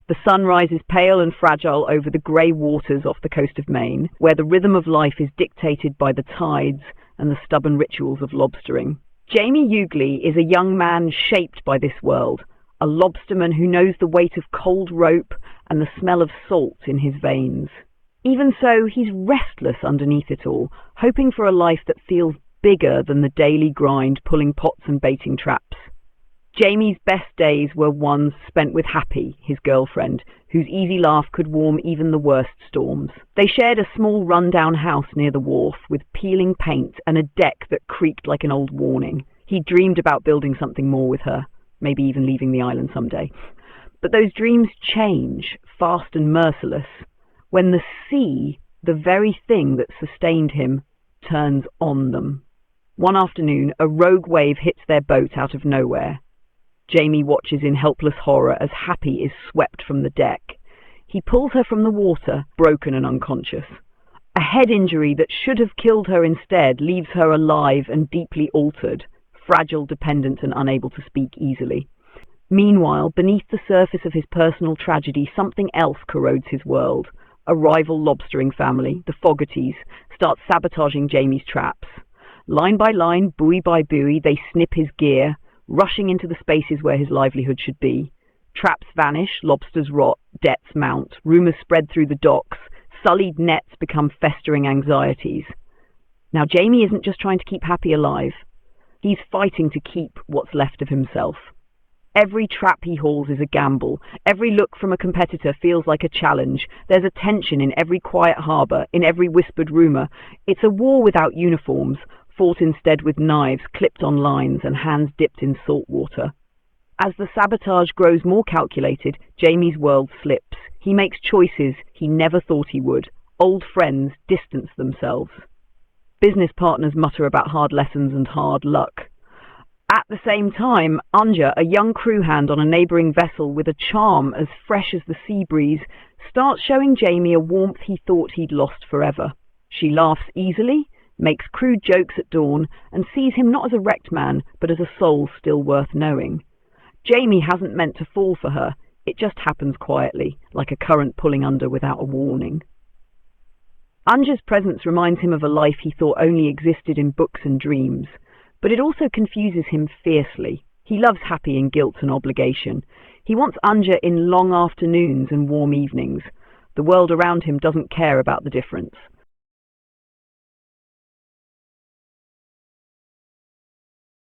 The sun rises pale and fragile over the grey waters off the coast of Maine, where the rhythm of life is dictated by the tides and the stubborn rituals of lobstering. Jamie Ugly is a young man shaped by this world, a lobsterman who knows the weight of cold rope and the smell of salt in his veins. Even so, he's restless underneath it all, hoping for a life that feels bigger than the daily grind pulling pots and baiting traps. Jamie's best days were ones spent with Happy, his girlfriend, whose easy laugh could warm even the worst storms. They shared a small run-down house near the wharf with peeling paint and a deck that creaked like an old warning. He dreamed about building something more with her, maybe even leaving the island someday. But those dreams change, fast and merciless, when the sea, the very thing that sustained him, turns on them. One afternoon, a rogue wave hits their boat out of nowhere. Jamie watches in helpless horror as Happy is swept from the deck. He pulls her from the water, broken and unconscious. A head injury that should have killed her instead leaves her alive and deeply altered, fragile, dependent, and unable to speak easily. Meanwhile, beneath the surface of his personal tragedy, something else corrodes his world. A rival lobstering family, the Fogartys, starts sabotaging Jamie's traps. Line by line, buoy by buoy, they snip his gear, rushing into the spaces where his livelihood should be. Traps vanish, lobsters rot, debts mount, rumours spread through the docks, sullied nets become festering anxieties. Now Jamie isn't just trying to keep Happy alive. He's fighting to keep what's left of himself. Every trap he hauls is a gamble. Every look from a competitor feels like a challenge. There's a tension in every quiet harbour, in every whispered rumour. It's a war without uniforms, fought instead with knives clipped on lines and hands dipped in salt water. As the sabotage grows more calculated, Jamie's world slips. He makes choices he never thought he would. Old friends distance themselves. Business partners mutter about hard lessons and hard luck. At the same time, Anja, a young crew hand on a neighbouring vessel with a charm as fresh as the sea breeze, starts showing Jamie a warmth he thought he'd lost forever. She laughs easily, makes crude jokes at dawn, and sees him not as a wrecked man, but as a soul still worth knowing. Jamie hasn't meant to fall for her. It just happens quietly, like a current pulling under without a warning. Anja's presence reminds him of a life he thought only existed in books and dreams. But it also confuses him fiercely. He loves Happy in guilt and obligation. He wants Anja in long afternoons and warm evenings. The world around him doesn't care about the difference.